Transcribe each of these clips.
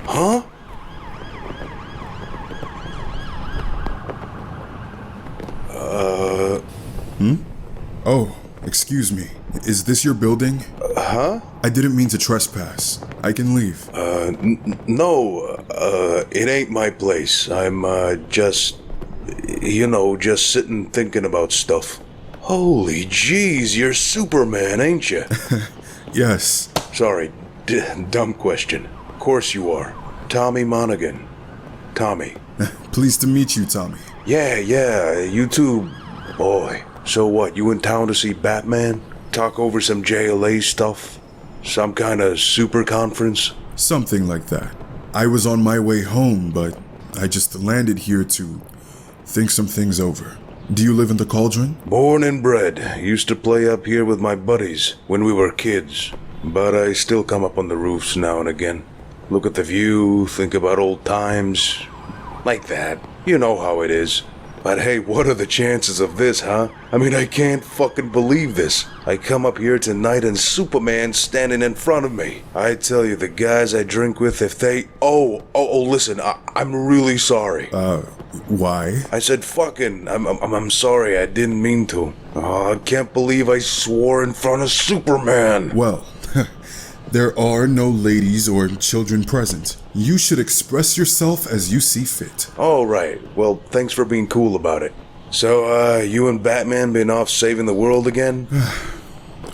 Huh? Oh, excuse me. Is this your building? Huh? I didn't mean to trespass. I can leave. No, it ain't my place. I'm, just sitting thinking about stuff. Holy jeez, you're Superman, ain't you? Yes. Sorry, dumb question. Of course you are. Tommy Monaghan. Tommy. Pleased to meet you, Tommy. Yeah, you too, boy. So what, you in town to see Batman? Talk over some JLA stuff? Some kind of super conference? Something like that. I was on my way home, but I just landed here to think some things over. Do you live in the Cauldron? Born and bred. Used to play up here with my buddies when we were kids. But I still come up on the roofs now and again. Look at the view, think about old times. Like that. You know how it is. But hey, what are the chances of this, huh? I mean, I can't fucking believe this. I come up here tonight and Superman's standing in front of me. I tell you, the guys I drink with, if they... Oh, listen, I'm really sorry. Why? I said fucking. I'm sorry, I didn't mean to. Oh, I can't believe I swore in front of Superman. Well, there are no ladies or children present. You should express yourself as you see fit. All right. Well, thanks for being cool about it. So, you and Batman been off saving the world again?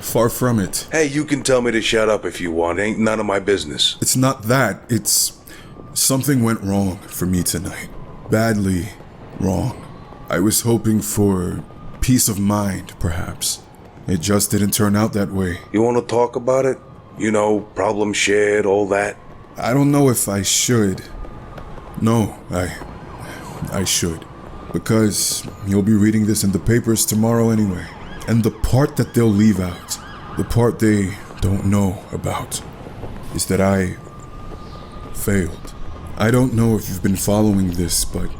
Far from it. Hey, you can tell me to shut up if you want. Ain't none of my business. It's not that. It's... something went wrong for me tonight. Badly wrong. I was hoping for peace of mind, perhaps. It just didn't turn out that way. You want to talk about it? You know, problem shared, all that? I don't know if I should. No, I should. Because you'll be reading this in the papers tomorrow anyway. And the part that they'll leave out, the part they don't know about, is that I failed. I don't know if you've been following this, but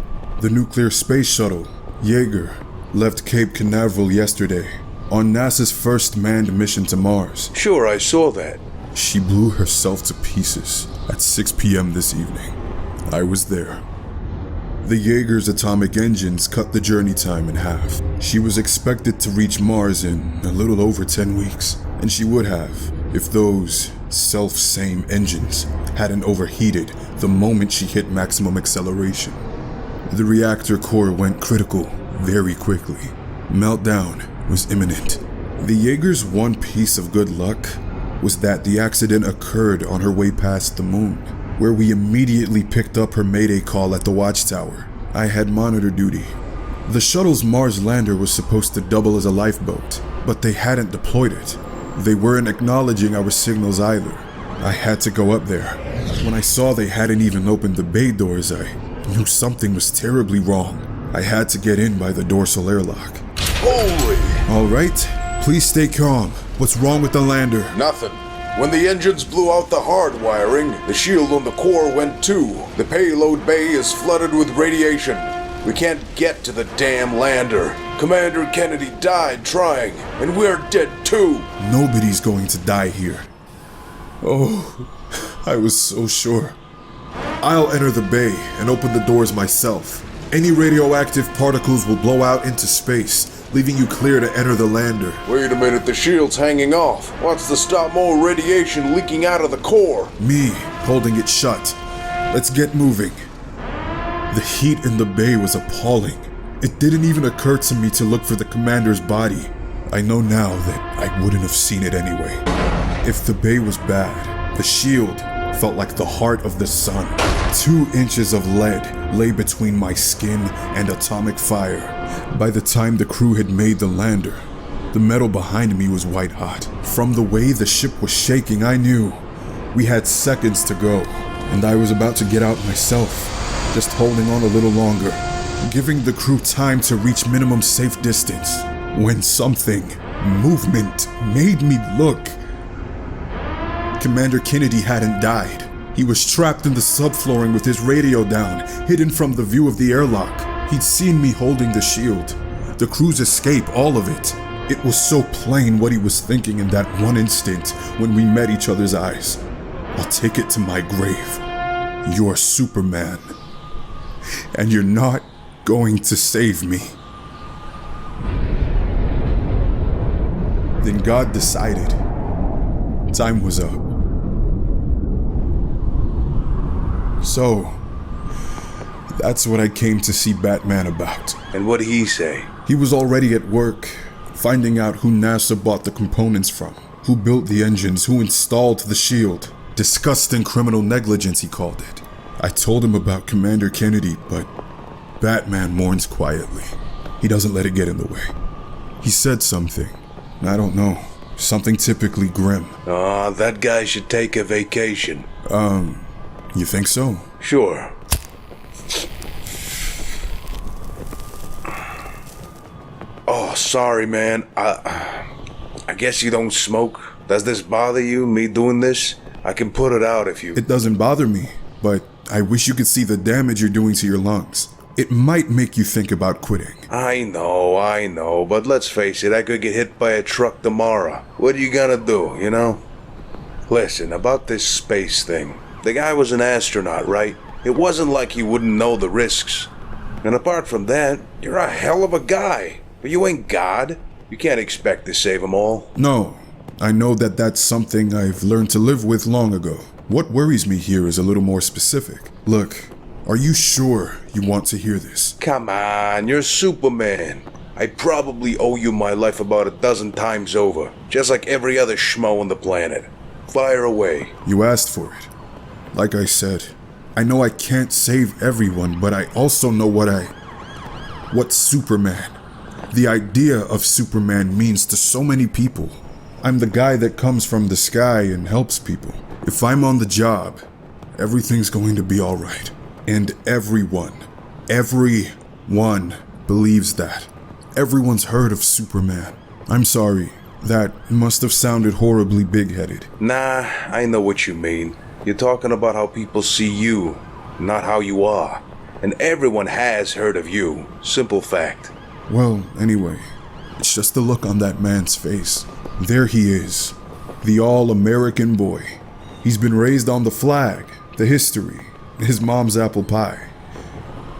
the nuclear space shuttle, Jaeger, left Cape Canaveral yesterday on NASA's first manned mission to Mars. Sure, I saw that. She blew herself to pieces at 6 p.m. this evening. I was there. The Jaeger's atomic engines cut the journey time in half. She was expected to reach Mars in a little over 10 weeks, and she would have if those self-same engines hadn't overheated the moment she hit maximum acceleration. The reactor core went critical very quickly. Meltdown was imminent. The Jaeger's one piece of good luck was that the accident occurred on her way past the moon, where we immediately picked up her mayday call at the watchtower. I had monitor duty. The shuttle's Mars lander was supposed to double as a lifeboat, but they hadn't deployed it. They weren't acknowledging our signals either. I had to go up there. When I saw they hadn't even opened the bay doors, I knew something was terribly wrong. I had to get in by the dorsal airlock. Holy! All right, please stay calm. What's wrong with the lander? Nothing. When the engines blew out the hard wiring, the shield on the core went too. The payload bay is flooded with radiation. We can't get to the damn lander. Commander Kennedy died trying, and we're dead too. Nobody's going to die here. Oh, I was so sure. I'll enter the bay and open the doors myself. Any radioactive particles will blow out into space, leaving you clear to enter the lander. Wait a minute, the shield's hanging off. What's to stop more radiation leaking out of the core? Me holding it shut. Let's get moving. The heat in the bay was appalling. It didn't even occur to me to look for the commander's body. I know now that I wouldn't have seen it anyway. If the bay was bad, the shield felt like the heart of the sun. 2 inches of lead lay between my skin and atomic fire. By the time the crew had made the lander, the metal behind me was white hot. From the way the ship was shaking, I knew we had seconds to go, and I was about to get out myself, just holding on a little longer, giving the crew time to reach minimum safe distance, when movement made me look. Commander Kennedy hadn't died. He was trapped in the subflooring with his radio down, hidden from the view of the airlock. He'd seen me holding the shield. The crew's escape, all of it. It was so plain what he was thinking in that one instant when we met each other's eyes. I'll take it to my grave. You're Superman. And you're not going to save me. Then God decided time was up. So, that's what I came to see Batman about. And what'd he say? He was already at work, finding out who NASA bought the components from, who built the engines, who installed the shield. Disgusting criminal negligence, he called it. I told him about Commander Kennedy, but Batman mourns quietly. He doesn't let it get in the way. He said something. I don't know. Something typically grim. That guy should take a vacation. You think so? Sure. Oh, sorry, man. I guess you don't smoke. Does this bother you, me doing this? I can put it out if you... It doesn't bother me, but I wish you could see the damage you're doing to your lungs. It might make you think about quitting. I know, but let's face it, I could get hit by a truck tomorrow. What are you gonna do, you know? Listen, about this space thing. The guy was an astronaut, right? It wasn't like he wouldn't know the risks. And apart from that, you're a hell of a guy. But you ain't God. You can't expect to save them all. No, I know that that's something I've learned to live with long ago. What worries me here is a little more specific. Look, are you sure you want to hear this? Come on, you're Superman. I probably owe you my life about a dozen times over, just like every other schmo on the planet. Fire away. You asked for it. Like I said, I know I can't save everyone, but I also know what Superman, the idea of Superman means to so many people. I'm the guy that comes from the sky and helps people. If I'm on the job, everything's going to be all right. And everyone believes that. Everyone's heard of Superman. I'm sorry, that must have sounded horribly big-headed. Nah, I know what you mean. You're talking about how people see you, not how you are. And everyone has heard of you. Simple fact. Well, anyway, it's just the look on that man's face. There he is, the all-American boy. He's been raised on the flag, the history, his mom's apple pie.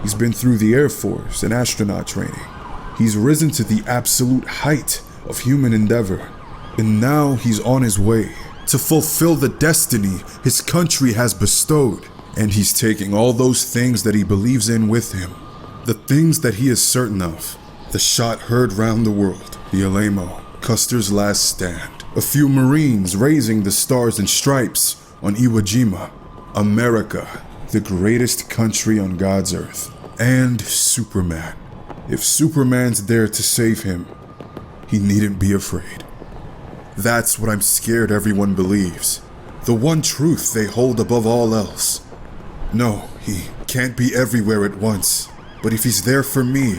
He's been through the Air Force and astronaut training. He's risen to the absolute height of human endeavor. And now he's on his way to fulfill the destiny his country has bestowed. And he's taking all those things that he believes in with him. The things that he is certain of. The shot heard round the world. The Alamo, Custer's last stand. A few Marines raising the stars and stripes on Iwo Jima. America, the greatest country on God's earth. And Superman. If Superman's there to save him, he needn't be afraid. That's what I'm scared everyone believes. The one truth they hold above all else. No, he can't be everywhere at once. But if he's there for me,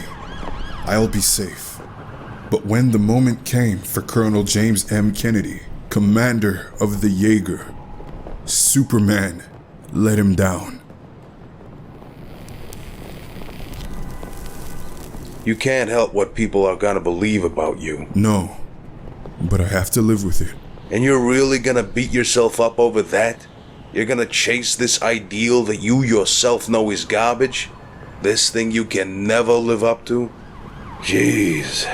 I'll be safe. But when the moment came for Colonel James M. Kennedy, commander of the Jaeger, Superman let him down. You can't help what people are gonna believe about you. No, but I have to live with it. And you're really gonna beat yourself up over that? You're gonna chase this ideal that you yourself know is garbage? This thing you can never live up to? Jeez.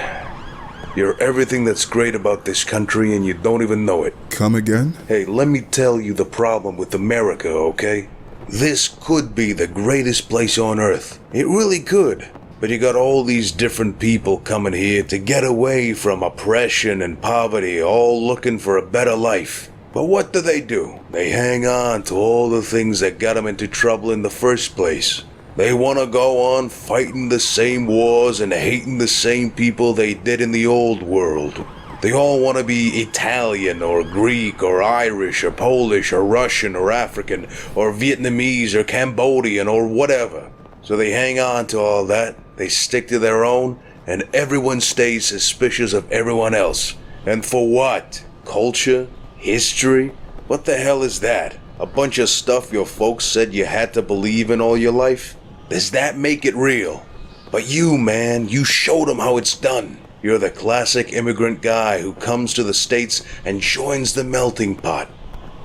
You're everything that's great about this country and you don't even know it. Come again? Hey, let me tell you the problem with America, okay? This could be the greatest place on earth. It really could. But you got all these different people coming here to get away from oppression and poverty, all looking for a better life. But what do? They hang on to all the things that got them into trouble in the first place. They want to go on fighting the same wars and hating the same people they did in the old world. They all want to be Italian or Greek or Irish or Polish or Russian or African or Vietnamese or Cambodian or whatever. So they hang on to all that, they stick to their own, and everyone stays suspicious of everyone else. And for what? Culture? History? What the hell is that? A bunch of stuff your folks said you had to believe in all your life? Does that make it real? But you, man, you showed them how it's done. You're the classic immigrant guy who comes to the States and joins the melting pot.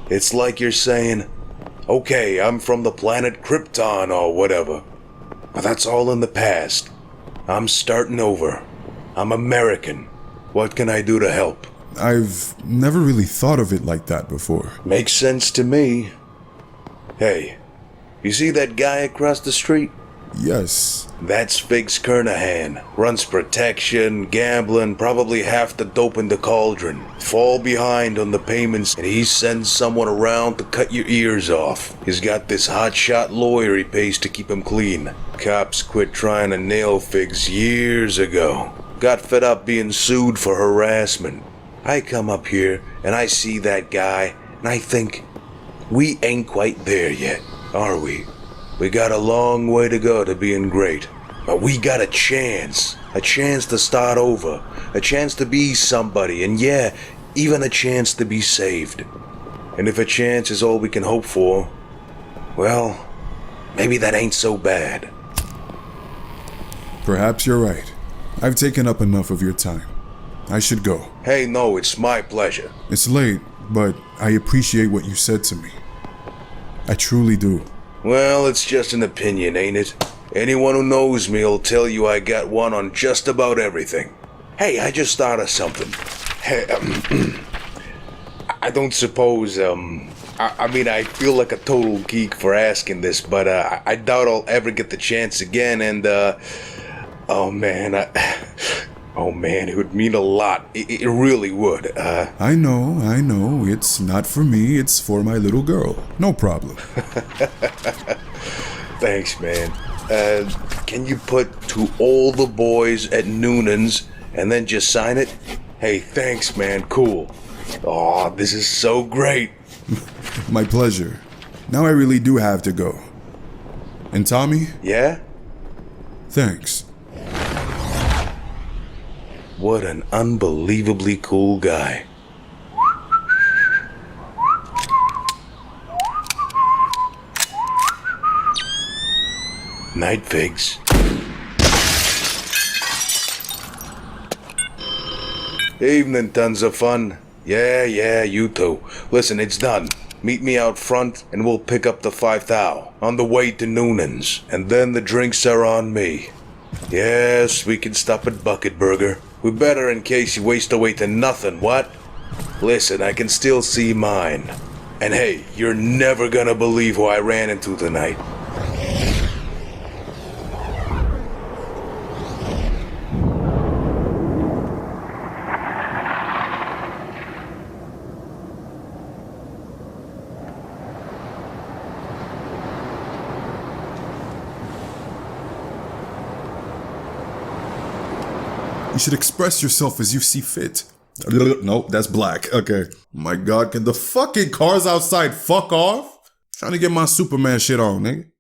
It's like you're saying, okay, I'm from the planet Krypton or whatever. But that's all in the past. I'm starting over. I'm American. What can I do to help? I've never really thought of it like that before. Makes sense to me. Hey, you see that guy across the street? Yes. That's Figs Kernahan. Runs protection, gambling, probably half the dope in the cauldron. Fall behind on the payments and he sends someone around to cut your ears off. He's got this hotshot lawyer he pays to keep him clean. Cops quit trying to nail Figs years ago. Got fed up being sued for harassment. I come up here and I see that guy and I think, we ain't quite there yet, are we? We got a long way to go to being great. But we got a chance to start over, a chance to be somebody, and yeah, even a chance to be saved. And if a chance is all we can hope for, well, maybe that ain't so bad. Perhaps you're right. I've taken up enough of your time. I should go. Hey, no, it's my pleasure. It's late, but I appreciate what you said to me. I truly do. Well, it's just an opinion, ain't it? Anyone who knows me'll tell you I got one on just about everything. Hey, I just thought of something. Hey, I don't suppose, I mean, I feel like a total geek for asking this, but I doubt I'll ever get the chance again, and, oh man, it would mean a lot. It really would. I know. It's not for me, it's for my little girl. No problem. Thanks, man. Can you put to all the boys at Noonan's and then just sign it? Hey, thanks, man. Cool. Aw, this is so great. My pleasure. Now I really do have to go. And Tommy? Yeah? Thanks. What an unbelievably cool guy. Night, Figs. Evening, tons of fun. Yeah, you too. Listen, it's done. Meet me out front and we'll pick up the 5,000 on the way to Noonan's. And then the drinks are on me. Yes, we can stop at Bucket Burger. We better in case you waste away to nothing, what? Listen, I can still see mine. And hey, you're never gonna believe who I ran into tonight. You should express yourself as you see fit. Nope, that's black. Okay. My God, can the fucking cars outside fuck off? Trying to get my Superman shit on, nigga.